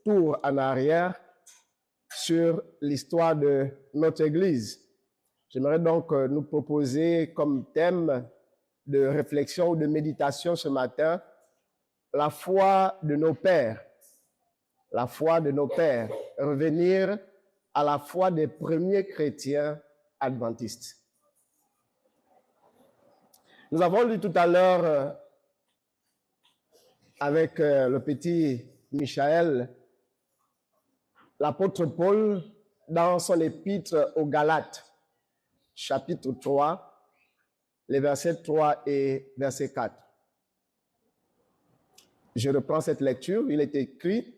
tour en arrière sur l'histoire de notre Église. J'aimerais donc nous proposer comme thème de réflexion ou de méditation ce matin la foi de nos pères. La foi de nos pères. Revenir à la foi des premiers chrétiens adventistes. Nous avons lu tout à l'heure avec le petit Michael, l'apôtre Paul, dans son épître aux Galates, chapitre 3, les versets 3 et verset 4. Je reprends cette lecture, il est écrit: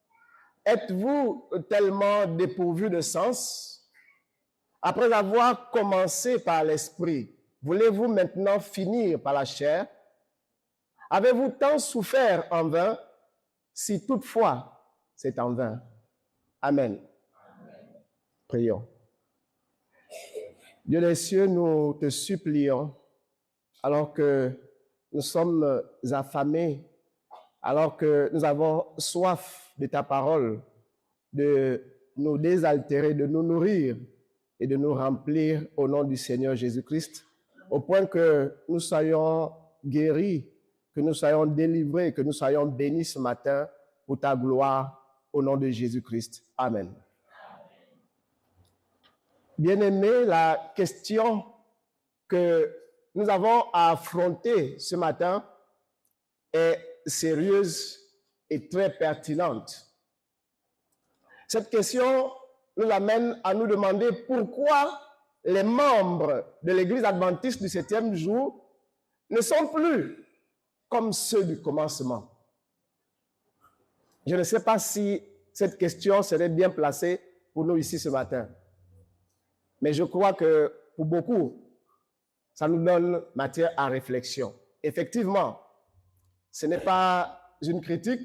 « Êtes-vous tellement dépourvus de sens? Après avoir commencé par l'esprit, voulez-vous maintenant finir par la chair? Avez-vous tant souffert en vain, si toutefois c'est en vain? » Amen. Amen. Prions. Dieu des cieux, nous te supplions, alors que nous sommes affamés, alors que nous avons soif de ta parole, de nous désaltérer, de nous nourrir et de nous remplir au nom du Seigneur Jésus-Christ, au point que nous soyons guéris, que nous soyons délivrés, que nous soyons bénis ce matin pour ta gloire, au nom de Jésus-Christ. Amen. Bien-aimés, la question que nous avons à affronter ce matin est sérieuse et très pertinente. Cette question nous amène à nous demander pourquoi les membres de l'Église adventiste du 7e jour ne sont plus comme ceux du commencement. Je ne sais pas si cette question serait bien placée pour nous ici ce matin. Mais je crois que pour beaucoup, ça nous donne matière à réflexion. Effectivement, ce n'est pas une critique,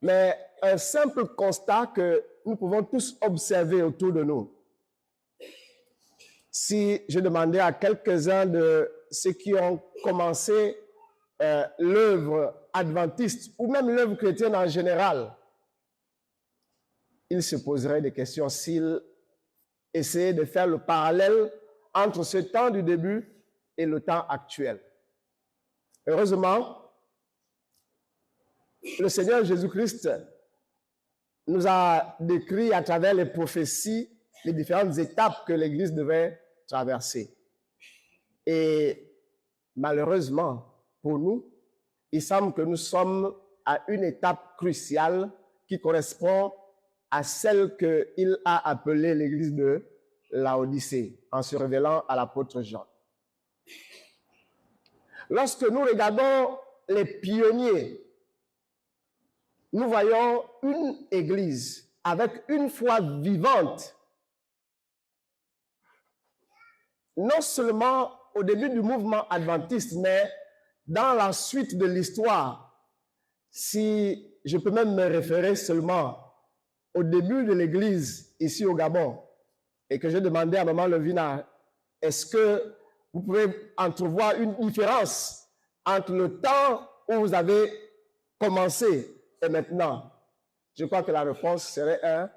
mais un simple constat que nous pouvons tous observer autour de nous. Si je demandais à quelques-uns de ceux qui ont commencé l'œuvre adventiste ou même l'œuvre chrétienne en général, ils se poseraient des questions s'ils essayaient de faire le parallèle entre ce temps du début et le temps actuel. Heureusement, le Seigneur Jésus-Christ nous a décrit à travers les prophéties les différentes étapes que l'Église devait traverser. Et malheureusement pour nous, il semble que nous sommes à une étape cruciale qui correspond à celle qu'il a appelée l'Église de Laodicée, en se révélant à l'apôtre Jean. Lorsque nous regardons les pionniers, nous voyons une Église avec une foi vivante. Non seulement au début du mouvement adventiste, mais dans la suite de l'histoire. Si je peux même me référer seulement au début de l'Église ici au Gabon, et que je demandais à Maman Levina, est-ce que vous pouvez entrevoir une différence entre le temps où vous avez commencé et maintenant? Je crois que la réponse serait un.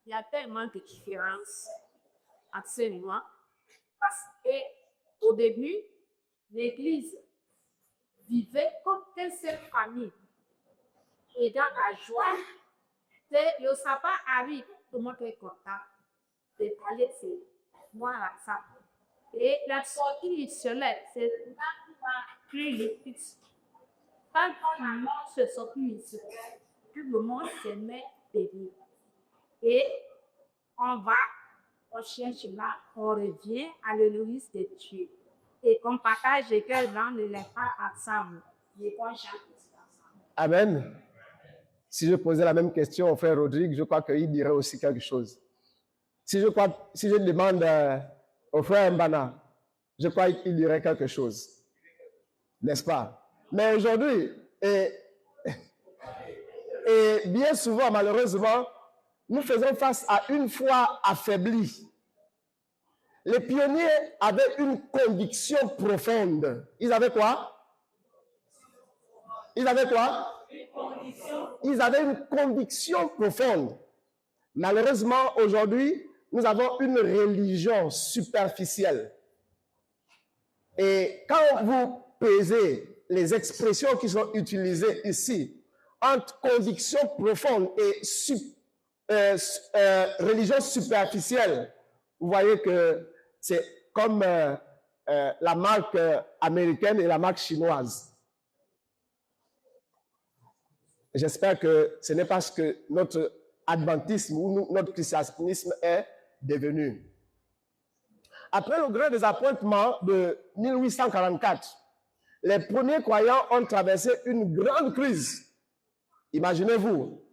Il y a tellement de différences entre ces mois, parce qu'au début, l'Église vivait comme une seule famille. Et dans la joie, le sabbat arrive, tout le monde est content de parler de moi à ça. Et la sortie du soleil, c'est là qui va créer les fixes. Quand on se sortit du soleil, tout le monde se met debout. Et on va, on cherche là, on revient à l'église de Dieu. Et on partage les cœurs dans le repas ensemble. Et on chante ensemble. Amen. Si je posais la même question au frère Rodrigue, je crois qu'il dirait aussi quelque chose. Si je demande au frère Mbana, je crois qu'il dirait quelque chose. N'est-ce pas? Mais aujourd'hui, et bien souvent, malheureusement, nous faisons face à une foi affaiblie. Les pionniers avaient une conviction profonde. Ils avaient quoi? Ils avaient quoi? Ils avaient une conviction profonde. Malheureusement, aujourd'hui, nous avons une religion superficielle. Et quand vous pesez les expressions qui sont utilisées ici, entre conviction profonde et religion superficielle, vous voyez que c'est comme la marque américaine et la marque chinoise. J'espère que ce n'est pas ce que notre adventisme ou notre christianisme est devenu. Après le grand désappointement de 1844, les premiers croyants ont traversé une grande crise. Imaginez-vous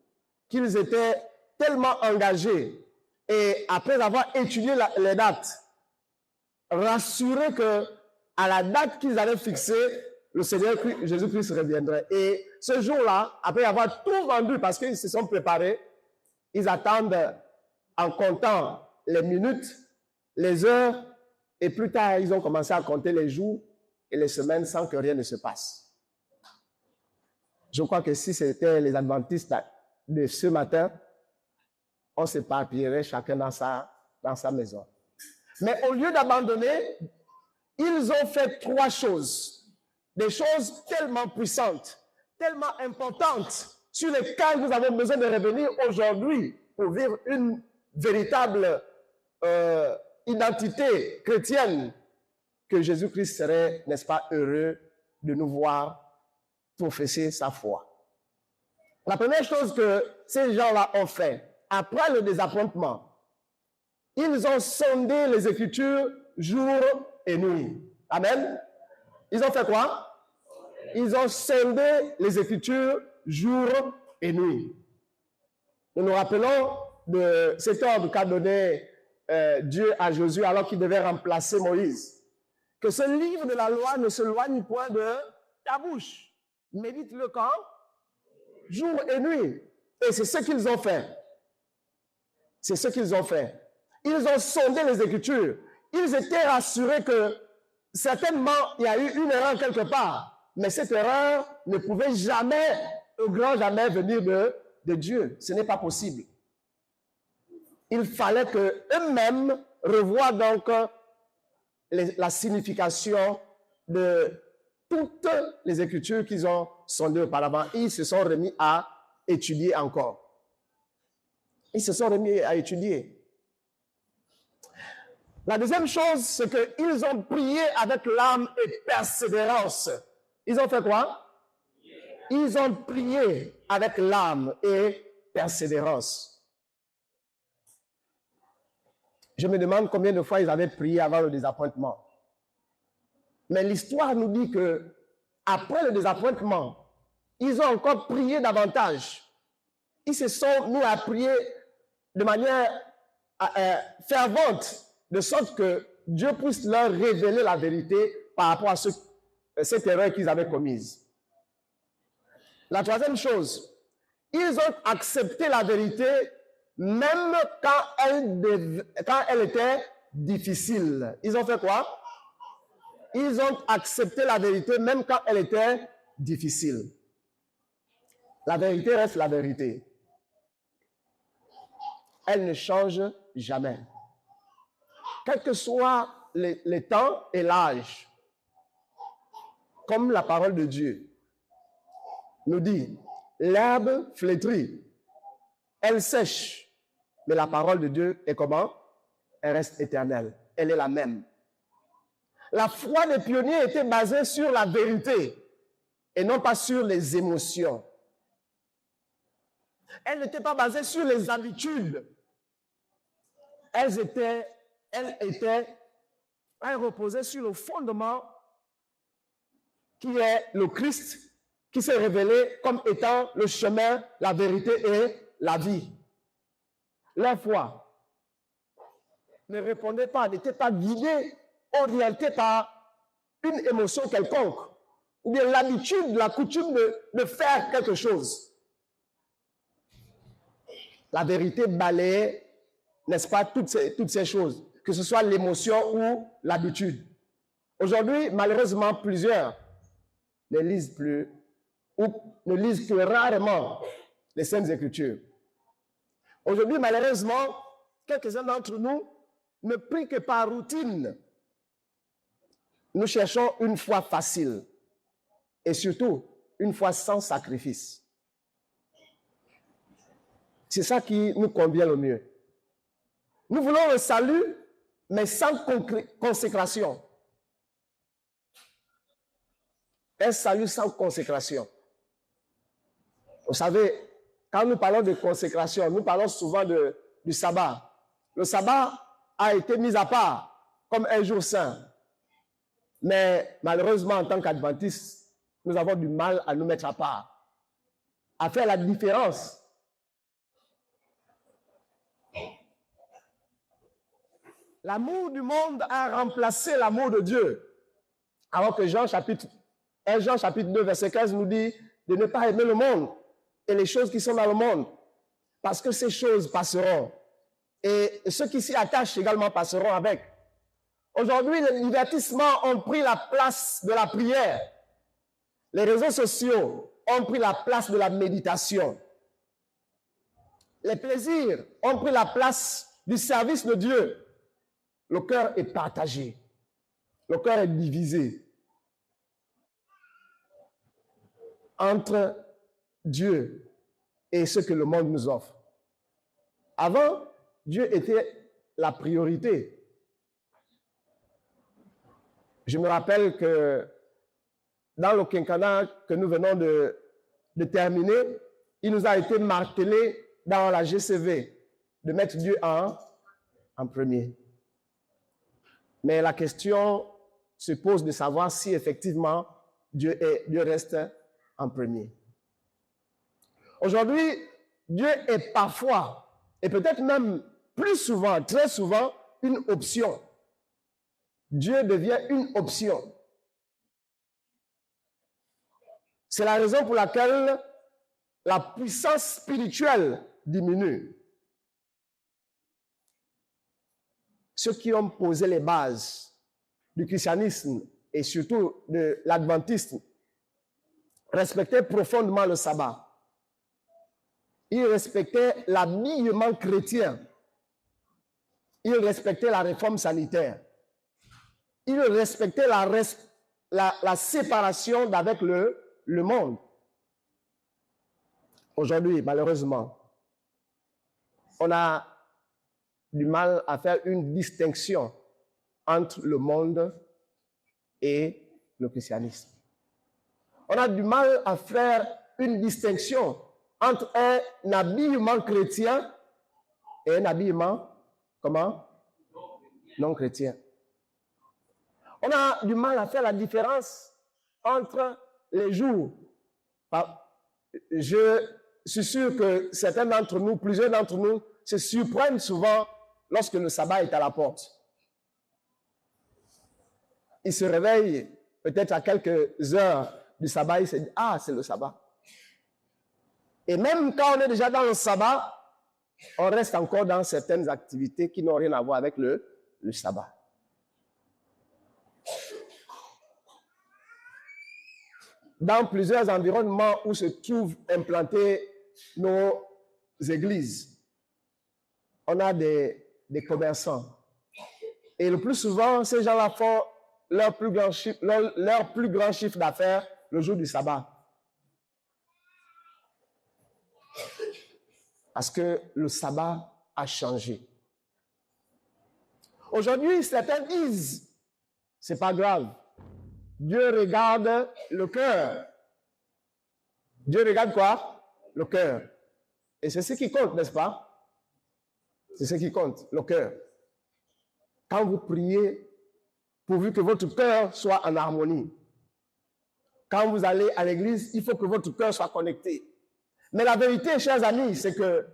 qu'ils étaient tellement engagés et après avoir étudié les dates, rassurés que à la date qu'ils avaient fixée, le Seigneur Jésus-Christ reviendrait. Et ce jour-là, après avoir tout vendu parce qu'ils se sont préparés, ils attendent en comptant les minutes, les heures, et plus tard, ils ont commencé à compter les jours et les semaines sans que rien ne se passe. Je crois que si c'était les adventistes de ce matin, on s'éparpillerait chacun dans sa maison. Mais au lieu d'abandonner, ils ont fait trois choses. Des choses tellement puissantes, tellement importantes, sur lesquelles nous avons besoin de revenir aujourd'hui pour vivre une véritable identité chrétienne, que Jésus-Christ serait, n'est-ce pas, heureux de nous voir professer sa foi. La première chose que ces gens-là ont fait, après le désappointement, ils ont sondé les Écritures jour et nuit. Amen. Ils ont fait quoi? Ils ont sondé les Écritures jour et nuit. Nous nous rappelons de cet ordre qu'a donné Dieu à Josué alors qu'il devait remplacer Moïse. Que ce livre de la loi ne se loigne point de ta bouche. Médite-le quand? Jour et nuit. Et c'est ce qu'ils ont fait. C'est ce qu'ils ont fait. Ils ont sondé les Écritures. Ils étaient rassurés que certainement il y a eu une erreur quelque part. Mais cette erreur ne pouvait jamais, au grand jamais, venir de Dieu. Ce n'est pas possible. Il fallait qu'eux-mêmes revoient donc la signification de toutes les Écritures qu'ils ont sondées auparavant. Ils se sont remis à étudier encore. Ils se sont remis à étudier. La deuxième chose, c'est qu'ils ont prié avec l'âme et persévérance. Ils ont fait quoi? Ils ont prié avec l'âme et persévérance. Je me demande combien de fois ils avaient prié avant le désappointement. Mais l'histoire nous dit que après le désappointement, ils ont encore prié davantage. Ils se sont mis à prier de manière fervente, de sorte que Dieu puisse leur révéler la vérité par rapport à cette erreur qu'ils avaient commise. La troisième chose, ils ont accepté la vérité même quand elle était difficile. Ils ont fait quoi? Ils ont accepté la vérité même quand elle était difficile. La vérité reste la vérité. Elle ne change jamais. Quel que soit les temps et l'âge, comme la parole de Dieu nous dit, l'herbe flétrit, elle sèche, mais la parole de Dieu est comment? Elle reste éternelle. Elle est la même. La foi des pionniers était basée sur la vérité et non pas sur les émotions. Elle n'était pas basée sur les habitudes. Elle reposait sur le fondement qui est le Christ, qui s'est révélé comme étant le chemin, la vérité et la vie. Leur foi ne répondait pas, n'était pas guidée en réalité par une émotion quelconque, ou bien l'habitude, la coutume de faire quelque chose. La vérité balayait, n'est-ce pas, toutes ces choses, que ce soit l'émotion ou l'habitude. Aujourd'hui, malheureusement, plusieurs ne lisent plus ou ne lisent que rarement les Saintes Écritures. Aujourd'hui, malheureusement, quelques-uns d'entre nous ne prient que par routine. Nous cherchons une foi facile et surtout une foi sans sacrifice. C'est ça qui nous convient le mieux. Nous voulons le salut, mais sans consécration. Un salut sans consécration. Vous savez, quand nous parlons de consécration, nous parlons souvent du sabbat. Le sabbat a été mis à part comme un jour saint. Mais malheureusement, en tant qu'adventistes, nous avons du mal à nous mettre à part, à faire la différence. L'amour du monde a remplacé l'amour de Dieu. Alors que 1 Jean chapitre 2, verset 15 nous dit de ne pas aimer le monde et les choses qui sont dans le monde, parce que ces choses passeront. Et ceux qui s'y attachent également passeront avec. Aujourd'hui, les divertissements ont pris la place de la prière. Les réseaux sociaux ont pris la place de la méditation. Les plaisirs ont pris la place du service de Dieu. Le cœur est partagé. Le cœur est divisé entre Dieu et ce que le monde nous offre. Avant, Dieu était la priorité. Je me rappelle que dans le quinquennat que nous venons de terminer, il nous a été martelé dans la GCV de mettre Dieu en premier. Mais la question se pose de savoir si effectivement Dieu reste en premier. Aujourd'hui, Dieu est parfois, et peut-être même plus souvent, très souvent, une option. Dieu devient une option. C'est la raison pour laquelle la puissance spirituelle diminue. Ceux qui ont posé les bases du christianisme et surtout de l'adventisme respectaient profondément le sabbat. Ils respectaient l'habillement chrétien. Ils respectaient la réforme sanitaire. Ils respectaient la séparation d'avec le monde. Aujourd'hui, malheureusement, on a du mal à faire une distinction entre le monde et le christianisme. On a du mal à faire une distinction entre un habillement chrétien et un habillement, comment? Non chrétien. On a du mal à faire la différence entre les jours. Je suis sûr que certains d'entre nous, plusieurs d'entre nous, se surprennent souvent lorsque le sabbat est à la porte. Ils se réveillent peut-être à quelques heures du sabbat, ils se disent « Ah, c'est le sabbat ». Et même quand on est déjà dans le sabbat, on reste encore dans certaines activités qui n'ont rien à voir avec le sabbat. Dans plusieurs environnements où se trouvent implantées nos églises, on a des commerçants. Et le plus souvent, ces gens-là font leur plus grand chiffre d'affaires le jour du sabbat. Parce que le sabbat a changé. Aujourd'hui, certains disent, c'est pas grave. Dieu regarde le cœur. Dieu regarde quoi? Le cœur. Et c'est ce qui compte, n'est-ce pas? C'est ce qui compte, le cœur. Quand vous priez, pourvu que votre cœur soit en harmonie. Quand vous allez à l'église, il faut que votre cœur soit connecté. Mais la vérité, chers amis, c'est que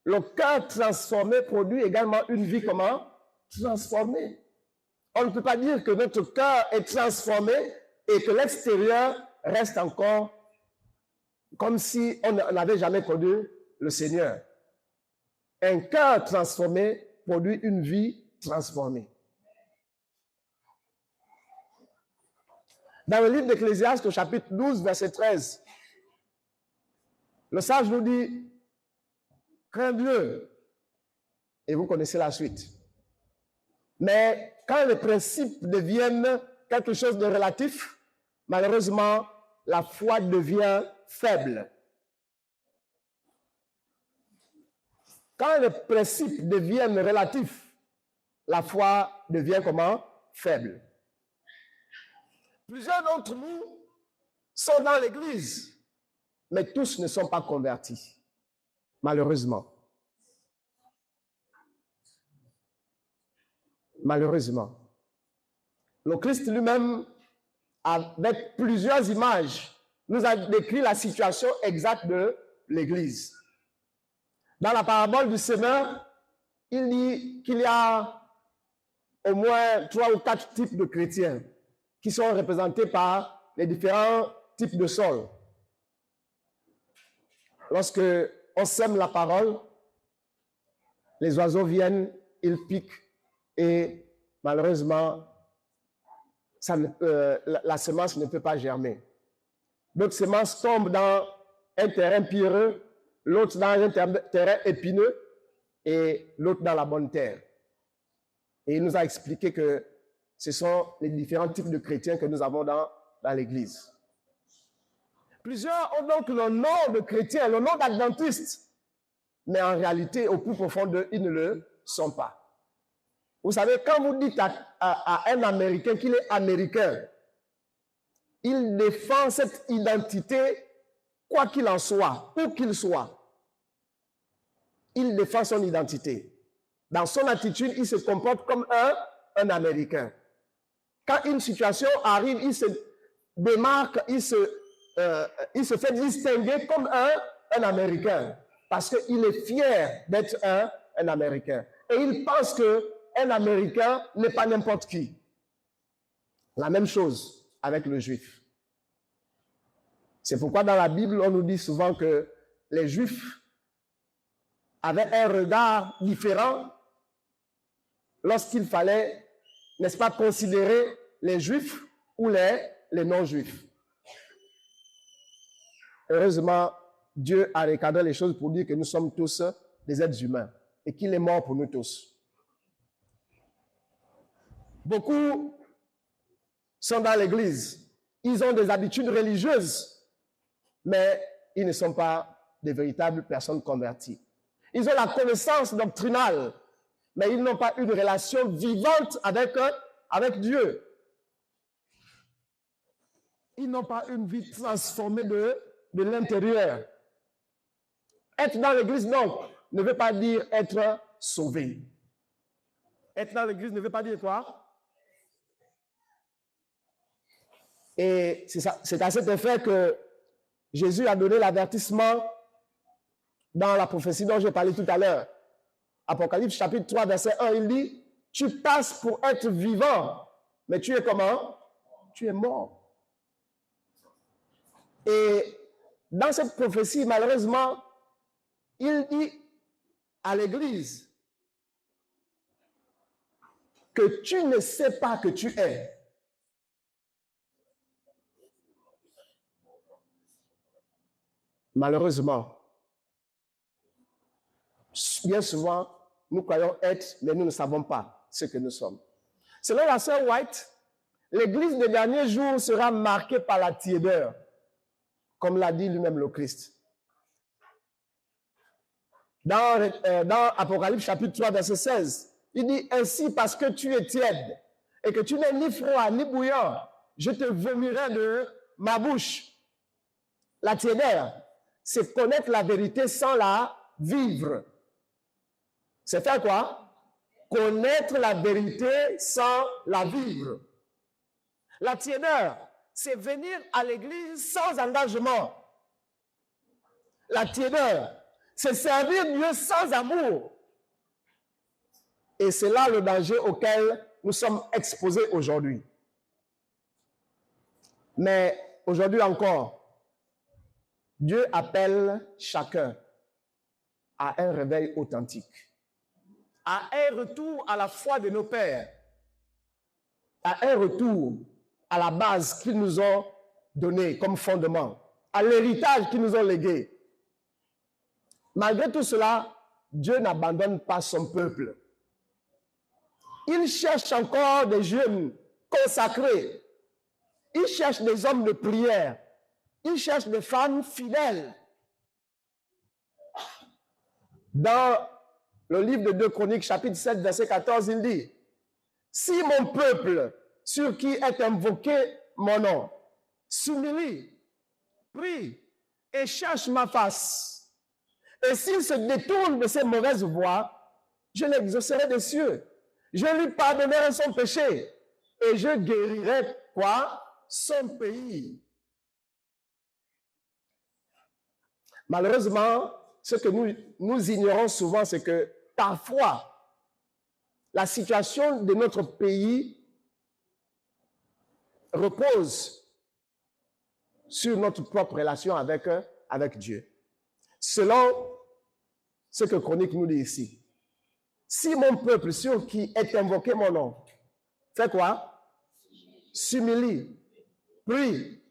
le cœur transformé produit également une vie comment? Transformée. On ne peut pas dire que notre cœur est transformé et que l'extérieur reste encore comme si on n'avait jamais connu le Seigneur. Un cœur transformé produit une vie transformée. Dans le livre d'Ecclésiaste, au chapitre 12, verset 13, le sage nous dit, crains Dieu, et vous connaissez la suite. Mais quand les principes deviennent quelque chose de relatif, malheureusement, la foi devient faible. Quand les principes deviennent relatifs, la foi devient comment? Faible. Plusieurs d'entre nous sont dans l'église, mais tous ne sont pas convertis, malheureusement. Malheureusement. Le Christ lui-même, avec plusieurs images, nous a décrit la situation exacte de l'église. Dans la parabole du semeur, il dit qu'il y a au moins 3 ou 4 types de chrétiens qui sont représentés par les différents types de sols. Lorsque on sème la parole, les oiseaux viennent, ils piquent et malheureusement, la semence ne peut pas germer. D'autres semences tombent dans un terrain pierreux, l'autre dans un terrain épineux et l'autre dans la bonne terre. Et il nous a expliqué que ce sont les différents types de chrétiens que nous avons dans l'Église. Plusieurs ont donc le nom de chrétien, le nom d'adventiste, mais en réalité, au plus profond d'eux, ils ne le sont pas. Vous savez, quand vous dites à un Américain qu'il est américain, il défend cette identité, quoi qu'il en soit, où qu'il soit. Il défend son identité. Dans son attitude, il se comporte comme un Américain. Quand une situation arrive, il se démarque, il se fait distinguer comme un Américain. Parce qu'il est fier d'être un Américain. Et il pense qu'un Américain n'est pas n'importe qui. La même chose avec le Juif. C'est pourquoi dans la Bible, on nous dit souvent que les Juifs avaient un regard différent lorsqu'il fallait, n'est-ce pas, considérer les Juifs ou les non-Juifs. Heureusement, Dieu a recadré les choses pour dire que nous sommes tous des êtres humains et qu'il est mort pour nous tous. Beaucoup sont dans l'église. Ils ont des habitudes religieuses, mais ils ne sont pas des véritables personnes converties. Ils ont la connaissance doctrinale, mais ils n'ont pas une relation vivante avec Dieu. Ils n'ont pas une vie transformée de l'intérieur. Être dans l'église, donc, ne veut pas dire être sauvé. Être dans l'église ne veut pas dire quoi? Et c'est à cet effet que Jésus a donné l'avertissement dans la prophétie dont j'ai parlé tout à l'heure. Apocalypse chapitre 3, verset 1, il dit, tu passes pour être vivant, mais tu es comment? Tu es mort. Et dans cette prophétie, malheureusement, il dit à l'Église que tu ne sais pas que tu es. Malheureusement, bien souvent, nous croyons être, mais nous ne savons pas ce que nous sommes. Selon la sœur White, l'Église des derniers jours sera marquée par la tiédeur, comme l'a dit lui-même le Christ. Dans Apocalypse chapitre 3, verset 16, il dit, ainsi parce que tu es tiède et que tu n'es ni froid ni bouillant, je te vomirai de ma bouche. La tiédeur, c'est connaître la vérité sans la vivre. C'est faire quoi? Connaître la vérité sans la vivre. La tiédeur, c'est venir à l'église sans engagement. La tiédeur, c'est servir Dieu sans amour. Et c'est là le danger auquel nous sommes exposés aujourd'hui. Mais aujourd'hui encore, Dieu appelle chacun à un réveil authentique, à un retour à la foi de nos pères, à un retour à la base qu'ils nous ont donnée comme fondement, à l'héritage qu'ils nous ont légué. Malgré tout cela, Dieu n'abandonne pas son peuple. Il cherche encore des jeunes consacrés. Il cherche des hommes de prière. Il cherche des femmes fidèles. Dans le livre de 2 Chroniques, chapitre 7, verset 14, il dit, « Si mon peuple, sur qui est invoqué mon nom, s'humilie, prie et cherche ma face, et s'il se détourne de ses mauvaises voies, je l'exaucerai des cieux. Je lui pardonnerai son péché et je guérirai quoi? Son pays. » Malheureusement, ce que nous ignorons souvent, c'est que parfois, la situation de notre pays repose sur notre propre relation avec Dieu. Selon ce que Chronique nous dit ici. Si mon peuple, sur qui est invoqué mon nom, fait quoi? S'humilie, prie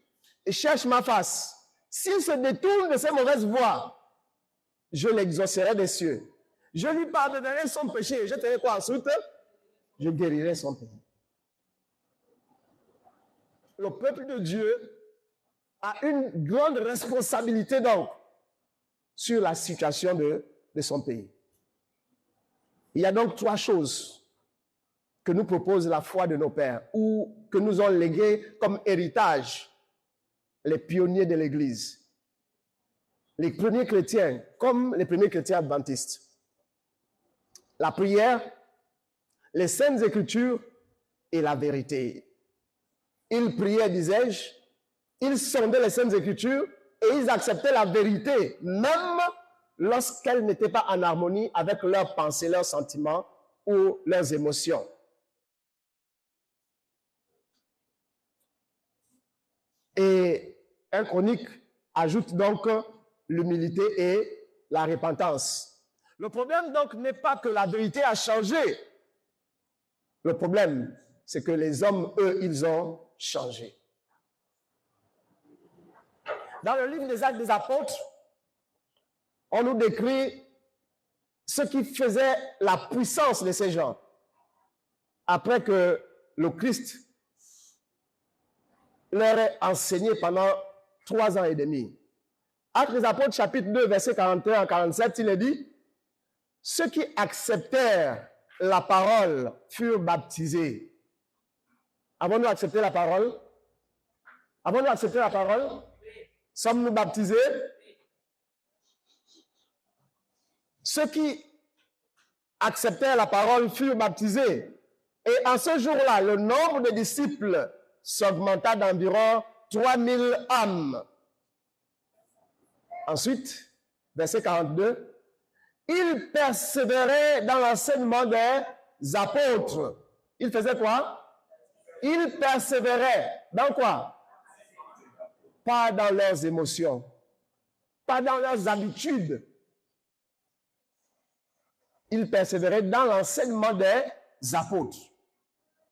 et cherche ma face. S'il se détourne de ses mauvaises voies, je l'exaucerai des cieux. Je lui pardonnerai son péché. Je ferai quoi ensuite? Je guérirai son pays. Le peuple de Dieu a une grande responsabilité donc sur la situation de son pays. Il y a donc 3 choses que nous propose la foi de nos pères ou que nous ont léguées comme héritage les pionniers de l'Église, les premiers chrétiens, comme les premiers chrétiens adventistes. La prière, les saintes écritures et la vérité. Ils priaient, disais-je, ils sondaient les saintes écritures et ils acceptaient la vérité, même lorsqu'elles n'étaient pas en harmonie avec leurs pensées, leurs sentiments ou leurs émotions. Et 1 Chronique ajoute donc l'humilité et la repentance. Le problème donc n'est pas que la vérité a changé. Le problème, c'est que les hommes, eux, ils ont changé. Dans le livre des Actes des Apôtres, on nous décrit ce qui faisait la puissance de ces gens après que le Christ leur ait enseigné pendant 3 ans et demi. Actes des Apôtres, chapitre 2, verset 41 à 47, il est dit, « Ceux qui acceptèrent la parole furent baptisés. » Avons-nous accepté la parole? Avons-nous accepté la parole? Sommes-nous baptisés? Ceux qui acceptèrent la parole furent baptisés. Et en ce jour-là, le nombre de disciples s'augmenta d'environ 3000 âmes. Ensuite, verset 42, ils persévéraient dans l'enseignement des apôtres. Ils faisaient quoi? Ils persévéraient dans quoi? Pas dans leurs émotions, pas dans leurs habitudes. Ils persévéraient dans l'enseignement des apôtres.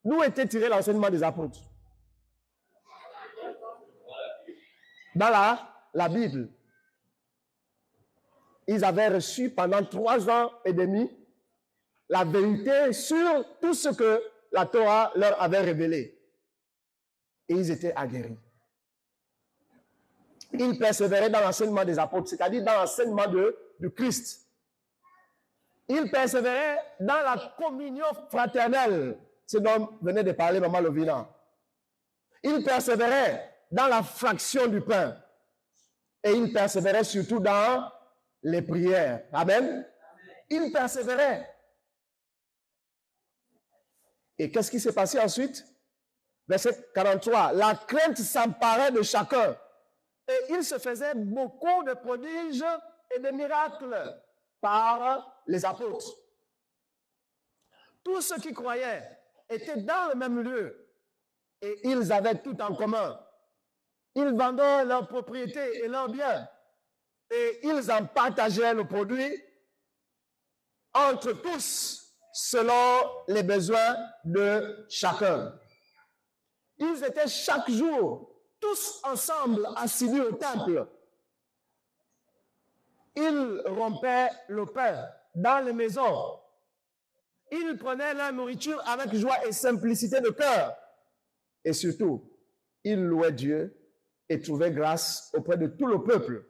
D'où était tiré l'enseignement des apôtres? Dans la Bible. Ils avaient reçu pendant 3 ans et demi la vérité sur tout ce que la Torah leur avait révélé. Et ils étaient aguerris. Ils persévéraient dans l'enseignement des apôtres, c'est-à-dire dans l'enseignement du Christ. Ils persévéraient dans la communion fraternelle, ce dont venait de parler Maman Lovina. Ils persévéraient dans la fraction du pain. Et ils persévéraient surtout dans les prières. Amen. Ils persévéraient. Et qu'est-ce qui s'est passé ensuite? Verset 43. La crainte s'emparait de chacun. Et il se faisait beaucoup de prodiges et de miracles par les apôtres. Tous ceux qui croyaient étaient dans le même lieu et ils avaient tout en commun. Ils vendaient leurs propriétés et leurs biens et ils en partageaient le produit entre tous selon les besoins de chacun. Ils étaient chaque jour, tous ensemble, assidus au temple. Ils rompaient le pain dans les maisons. Ils prenaient leur nourriture avec joie et simplicité de cœur. Et surtout, ils louaient Dieu et trouvaient grâce auprès de tout le peuple.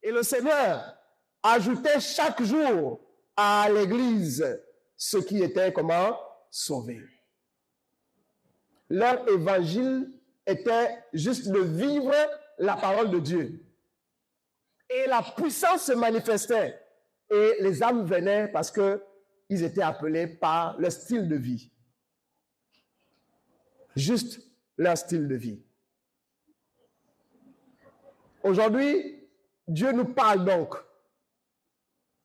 Et le Seigneur ajoutait chaque jour à l'Église ceux qui étaient comment? Sauvés. Leur évangile était juste de vivre la parole de Dieu. Et la puissance se manifestait. Et les âmes venaient parce qu'ils étaient appelés par leur style de vie. Juste leur style de vie. Aujourd'hui, Dieu nous parle donc,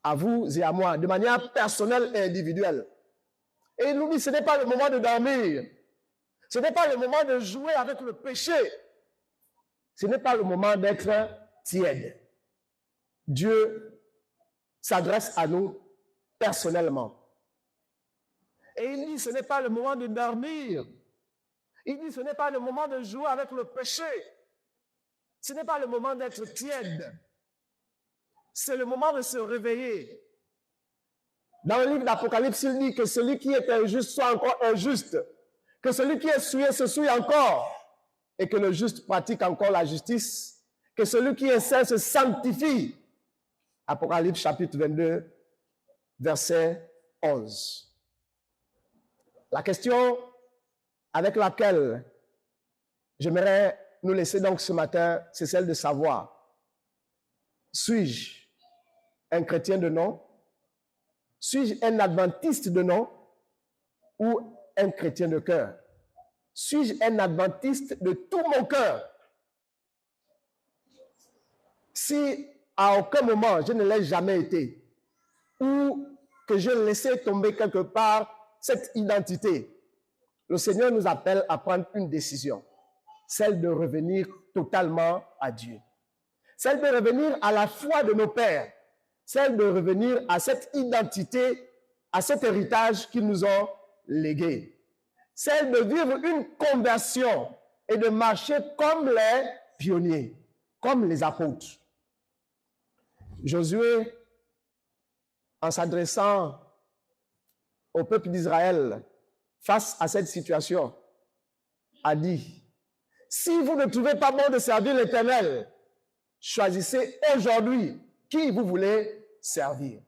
à vous et à moi, de manière personnelle et individuelle. Et il nous dit, ce n'est pas le moment de dormir. Ce n'est pas le moment de jouer avec le péché. Ce n'est pas le moment d'être tiède. Dieu s'adresse à nous personnellement. Et il dit, ce n'est pas le moment de dormir. Il dit, ce n'est pas le moment de jouer avec le péché. Ce n'est pas le moment d'être tiède. C'est le moment de se réveiller. Dans le livre d'Apocalypse, il dit que celui qui est injuste soit encore injuste. Que celui qui est souillé se souille encore. Et que le juste pratique encore la justice. Que celui qui est saint se sanctifie. Apocalypse chapitre 22, verset 11. La question avec laquelle j'aimerais nous laisser donc ce matin, c'est celle de savoir, suis-je un chrétien de nom? Suis-je un adventiste de nom ou un chrétien de cœur? Suis-je un adventiste de tout mon cœur? Si à aucun moment je ne l'ai jamais été, ou que je laissais tomber quelque part cette identité, le Seigneur nous appelle à prendre une décision, celle de revenir totalement à Dieu, celle de revenir à la foi de nos pères, celle de revenir à cette identité, à cet héritage qu'ils nous ont légué, celle de vivre une conversion et de marcher comme les pionniers, comme les apôtres. Josué, en s'adressant au peuple d'Israël face à cette situation, a dit, si vous ne trouvez pas bon de servir l'Éternel, choisissez aujourd'hui qui vous voulez servir.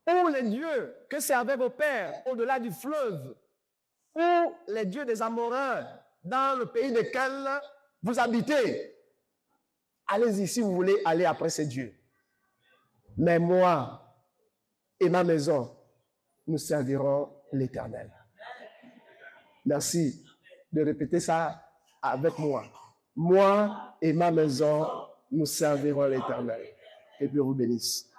Ou les dieux que servaient vos pères au-delà du fleuve, ou les dieux des Amoréens dans le pays desquels vous habitez. Allez-y si vous voulez aller après ces dieux. Mais moi et ma maison, nous servirons l'Éternel. Merci de répéter ça avec moi. Moi et ma maison, nous servirons l'Éternel. Et Dieu vous bénisse.